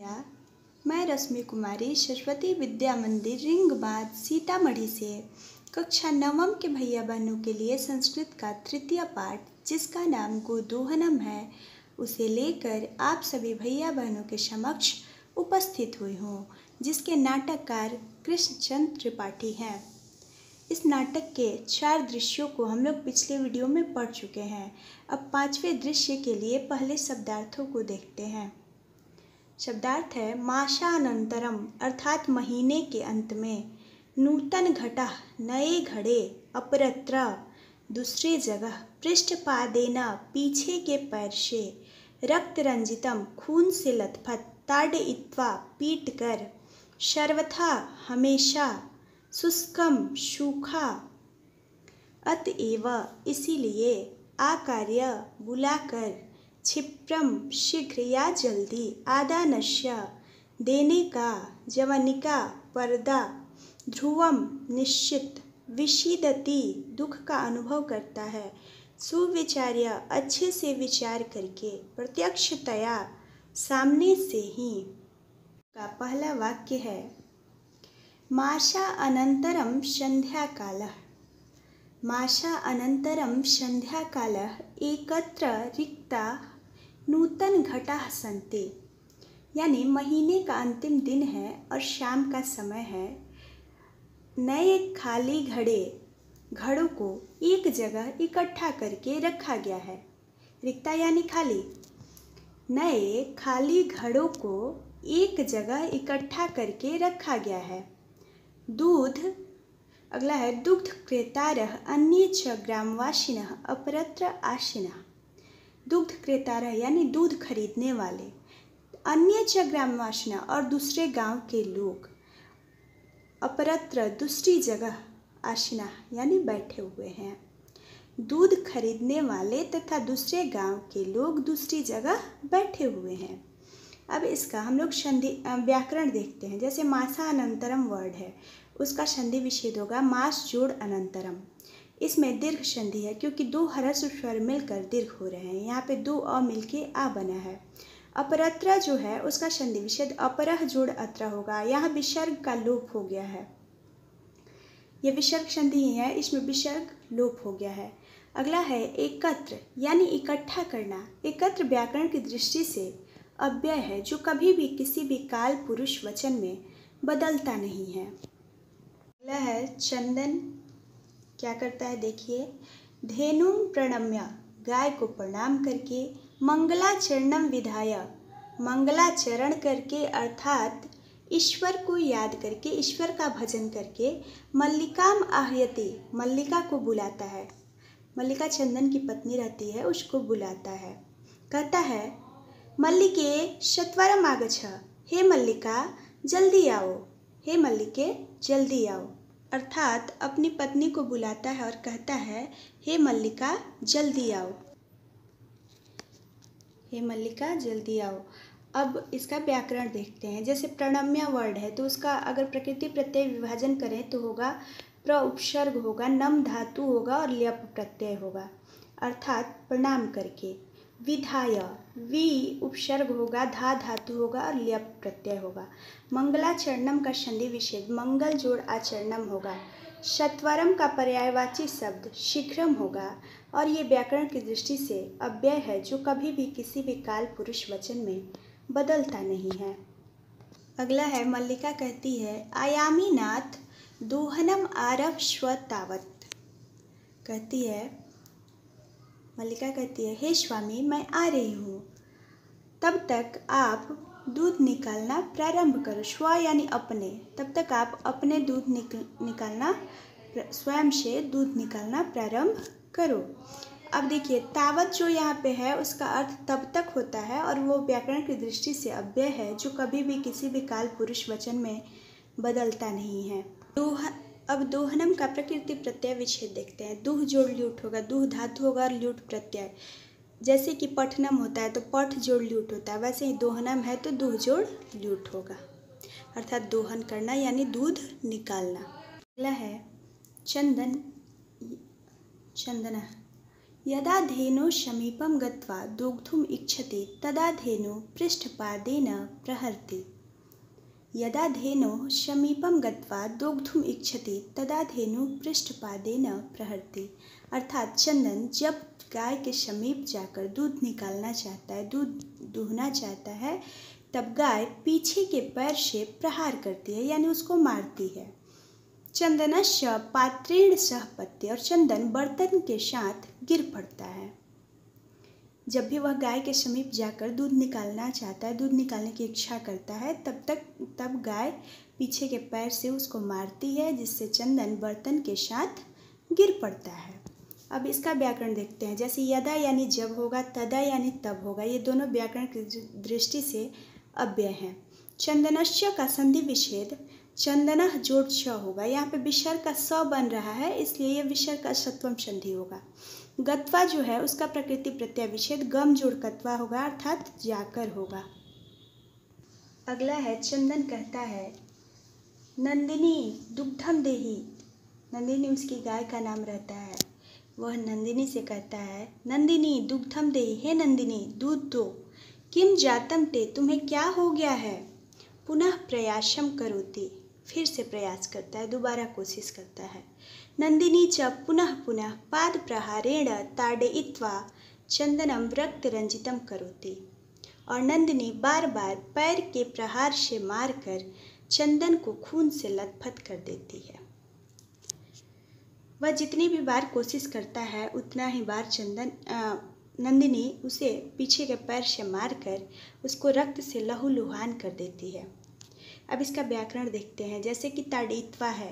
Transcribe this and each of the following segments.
या, मैं रश्मि कुमारी सरस्वती विद्या मंदिर रिंगबाद सीतामढ़ी से कक्षा नवम के भैया बहनों के लिए संस्कृत का तृतीय पाठ जिसका नाम गोदोहनम है उसे लेकर आप सभी भैया बहनों के समक्ष उपस्थित हुई हूँ, जिसके नाटककार कृष्णचंद्र त्रिपाठी हैं। इस नाटक के 4 दृश्यों को हम लोग पिछले वीडियो में पढ़ चुके हैं। अब 5वें दृश्य के लिए पहले शब्दार्थों को देखते हैं। शब्दार्थ है मासानंतरम अर्थात महीने के अंत में, नूतन घटा नए घड़े, अपरत्र दूसरी जगह, पृष्ठपादेना पीछे के पैर से, रक्त रंजितम खून से लथपथ, ताड़यित्वा पीट कर, सर्वथा हमेशा, शुष्कम सूखा, अतएव इसीलिए, आकार्य बुलाकर, क्षिप्रम शीघ्र या जल्दी, आदानस्य देने का, जवनिका पर्दा, ध्रुवम निश्चित, विषीदति दुख का अनुभव करता है, सुविचार्य अच्छे से विचार करके, प्रत्यक्षतया सामने से ही। का पहला वाक्य है मासा अनंतरम संध्याकालः। मासा अनंतरम संध्याकालः एकत्र रिक्ता नूतन घटाः सन्ति, यानी महीने का अंतिम दिन है और शाम का समय है। नए खाली घड़ों को एक जगह इकट्ठा करके रखा गया है। रिक्ता यानी खाली। नए खाली घड़ों को एक जगह इकट्ठा करके रखा गया है। दूध, अगला है दुग्ध क्रेतारः अन्ये च ग्रामवासिनः अपरत्र आशिनः। दुग्ध क्रेतारः यानी दूध खरीदने वाले, अन्य च ग्रामवासिनः और दूसरे गांव के लोग, अपरत्र दूसरी जगह, आशिना यानी बैठे हुए हैं। दूध खरीदने वाले तथा दूसरे गांव के लोग दूसरी जगह बैठे हुए हैं। अब इसका हम लोग संधि व्याकरण देखते हैं। जैसे मासा अनंतरम वर्ड है, उसका संधि विच्छेद होगा मास जोड़ अनंतरम। इसमें दीर्घ संधि है क्योंकि 2 ह्रस्व स्वर मिलकर दीर्घ हो रहे हैं। यहाँ पे 2 अ मिलके आ बना है। अपरत्र जो है उसका संधि विच्छेद अपरह जोड़ अत्र होगा। यहाँ विसर्ग का लोप हो गया है। ये विसर्ग संधि ही है, इसमें विसर्ग लोप हो गया है। अगला है एकत्र यानी इकट्ठा करना। एकत्र व्याकरण की दृष्टि से अव्यय है जो कभी भी किसी भी काल पुरुष वचन में बदलता नहीं है। अगला है चंदन क्या करता है देखिए, धेनुम प्रणम्य गाय को प्रणाम करके, मंगलाचरणम विधाय मंगलाचरण करके अर्थात ईश्वर को याद करके, ईश्वर का भजन करके, मल्लिकाम आह्यति मल्लिका को बुलाता है। मल्लिका चंदन की पत्नी रहती है, उसको बुलाता है। कहता है मल्लिके सत्वरम आगच्छ, हे मल्लिका जल्दी आओ, हे मल्लिके जल्दी आओ। अर्थात अपनी पत्नी को बुलाता है और कहता है हे मल्लिका जल्दी आओ, हे मल्लिका जल्दी आओ। अब इसका व्याकरण देखते हैं। जैसे प्रणम्य वर्ड है तो उसका अगर प्रकृति प्रत्यय विभाजन करें तो होगा प्र उपसर्ग होगा, नम धातु होगा और ल्यप प्रत्यय होगा, अर्थात प्रणाम करके। विधाय वी उपसर्ग होगा, धा धातु होगा और ल्यप प्रत्यय होगा। मंगलाचरणम का संधि विच्छेद मंगल जोड़ आचरणम होगा। सत्वरम का पर्यायवाची शब्द शीघ्रम होगा और ये व्याकरण की दृष्टि से अव्यय है जो कभी भी किसी भी काल पुरुष वचन में बदलता नहीं है। अगला है मल्लिका कहती है आयामी नाथ दोहनम आरभस्व तावत। कहती है मल्लिका कहती है हे स्वामी मैं आ रही हूँ, तब तक आप दूध निकालना प्रारंभ करो। स्व यानी अपने, तब तक आप अपने दूध निकालना, स्वयं से दूध निकालना प्रारंभ करो। अब देखिए तावत जो यहाँ पे है उसका अर्थ तब तक होता है और वो व्याकरण की दृष्टि से अव्यय है जो कभी भी किसी भी काल पुरुष वचन में बदलता नहीं है। अब दोहनम का प्रकृति प्रत्यय विच्छेद देखते हैं। दूह जोड़ ल्यूट होगा, दूह धातु होगा और ल्यूट प्रत्यय। जैसे कि पठनम होता है तो पठ जोड़ ल्यूट होता है, वैसे ही दोहनम है तो दूह जोड़ ल्यूट होगा, अर्थात दोहन करना यानी दूध निकालना। अगला है चंदन चंदना यदा धेनो समीपं गत्वा दुग्धुम् इच्छति तदा धेनु पृष्ठपादेन प्रहरति। यदा धेनोः समीपं गत्वा दुग्धुम् इच्छति तदा धेनु पृष्ठपादेन प्रहरति। अर्थात चंदन जब गाय के समीप जाकर दूध निकालना चाहता है, दूध दूहना चाहता है, तब गाय पीछे के पैर से प्रहार करती है, यानी उसको मारती है। चंदनस्य पात्रेण सह पत्ते, और चंदन बर्तन के साथ गिर पड़ता है। जब भी वह गाय के समीप जाकर दूध निकालना चाहता है, दूध निकालने की इच्छा करता है, तब गाय पीछे के पैर से उसको मारती है, जिससे चंदन बर्तन के साथ गिर पड़ता है। अब इसका व्याकरण देखते हैं। जैसे यदा यानी जब होगा, तदा यानी तब होगा, ये दोनों व्याकरण की दृष्टि से अव्यय हैं। चंदनस्य का संधि विच्छेद चंदनः जोड़ च होगा। यहाँ पे विसर्ग का स बन रहा है, इसलिए ये विसर्ग का सत्वम संधि होगा। गत्वा जो है उसका प्रकृति प्रत्यय विच्छेद गम जोड़ कत्वा होगा, अर्थात जाकर होगा। अगला है, चंदन कहता है नंदिनी दुग्धम देहि। नंदिनी उसकी गाय का नाम रहता है। वह नंदिनी से कहता है नंदिनी दुग्धम देहि, हे नंदिनी दूध दो। किम जातम ते, तुम्हें क्या हो गया है। पुनः प्रयासम करोति, फिर से प्रयास करता है, दोबारा कोशिश करता है। नंदिनी च पुनः पुनः पाद प्रहारेण ताडयित्वा चंदनम रक्त रंजितम करोति। और नंदिनी बार बार पैर के प्रहार से मारकर चंदन को खून से लथपथ कर देती है। वह जितनी भी बार कोशिश करता है उतना ही बार नंदिनी उसे पीछे के पैर से मारकर उसको रक्त से लहूलुहान कर देती है। अब इसका व्याकरण देखते हैं। जैसे कि ताड़यित्वा है,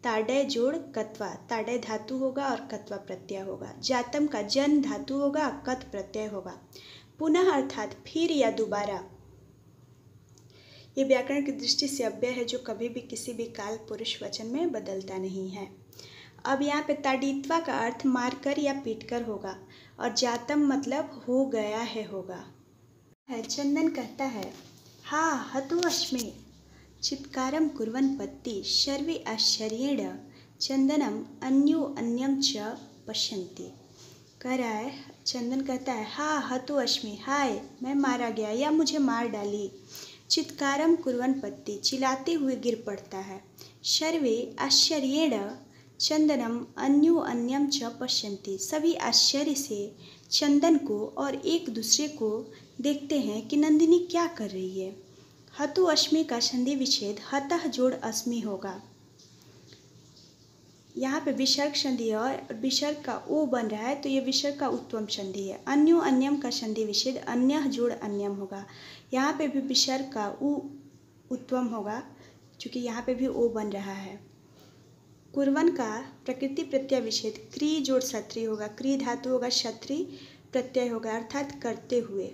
ताड़य जोड़ कत्वा, ताड़य धातु होगा और कत्वा प्रत्यय होगा। जातम का जन धातु होगा, कत प्रत्यय होगा। पुनः अर्थात फिर या दोबारा, ये व्याकरण की दृष्टि से अव्यय है, जो कभी भी किसी भी काल पुरुष वचन में बदलता नहीं है। अब यहाँ पे ताड़यित्वा का अर्थ मारकर या पीटकर होगा, और जातम मतलब हो गया है होगा। चंदन कहता है हा हतो अस्मि चित्कारं कुर्वन् पत्ति सर्वे आश्चर्येण चंदनम अन्यम च पश्यन्ति। कह रहा है, चंदन कहता है हा हतो अस्मि, हाय मैं मारा गया या मुझे मार डाली। चित्कारम कुर्वन् पत्ति, चिल्लाते हुए गिर पड़ता है। सर्वे आश्चर्येण चंदनम अन्यम च पश्यन्ति, सभी आश्चर्य से चंदन को और एक दूसरे को देखते हैं कि नंदिनी क्या कर रही है। हतु अस्मि का संधि विच्छेद हतः जोड़ अस्मि होगा। यहाँ पे विसर्ग संधि और विसर्ग का ओ बन रहा है, तो ये विसर्ग का उत्तम संधि है। अन्यम का संधि विच्छेद अन्य जोड़ अन्यम होगा। यहाँ पे भी विसर्ग का उ उत्तम होगा, क्योंकि यहाँ पे भी ओ बन रहा है। कुर्वन का प्रकृति प्रत्यय विच्छेद क्री जोड़ क्षत्रि होगा। क्री धातु होगा, क्षत्रि प्रत्यय होगा, अर्थात करते हुए।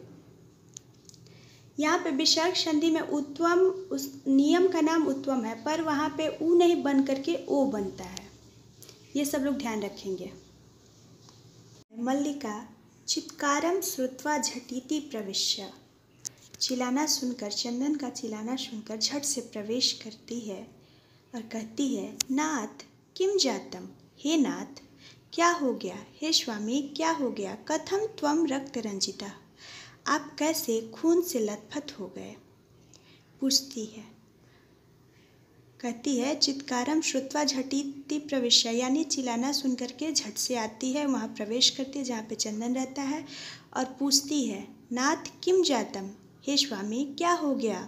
यहाँ पे विसर्ग संधि में उत्तम, उस नियम का नाम उत्तम है, पर वहाँ पे ऊ नहीं बन करके ओ बनता है। ये सब लोग ध्यान रखेंगे। मल्लिका चित्कारम श्रुत्वा झटिति प्रविश्य, चिल्लाना सुनकर, चंदन का चिल्लाना सुनकर झट से प्रवेश करती है और कहती है नाथ किम जातम, हे नाथ क्या हो गया। हे स्वामी क्या हो गया। कथम त्वम रक्त रंजिता, आप कैसे खून से लथपथ हो गए। पूछती है, कहती है चित्कारम श्रुत्वा झटिति प्रविश्य, यानी चिल्लाना सुन करके झट से आती है, वहाँ प्रवेश करती है जहाँ पे चंदन रहता है, और पूछती है नाथ किम जातम, हे स्वामी क्या हो गया।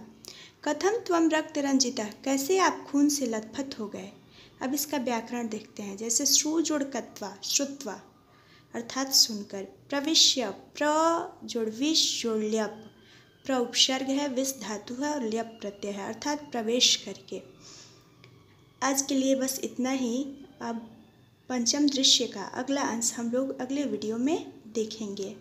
कथम त्वम रक्त रंजिता, कैसे आप खून से लथपथ हो गए। अब इसका व्याकरण देखते हैं। जैसे श्रु जोड़ कत्वा, श्रुत्वा अर्थात सुनकर। प्रविश्य प्र जोड़ विष जोड़ ल्यप, प्र उपसर्ग है, विष धातु है और ल्यप प्रत्यय है, अर्थात प्रवेश करके। आज के लिए बस इतना ही। अब पंचम दृश्य का अगला अंश हम लोग अगले वीडियो में देखेंगे।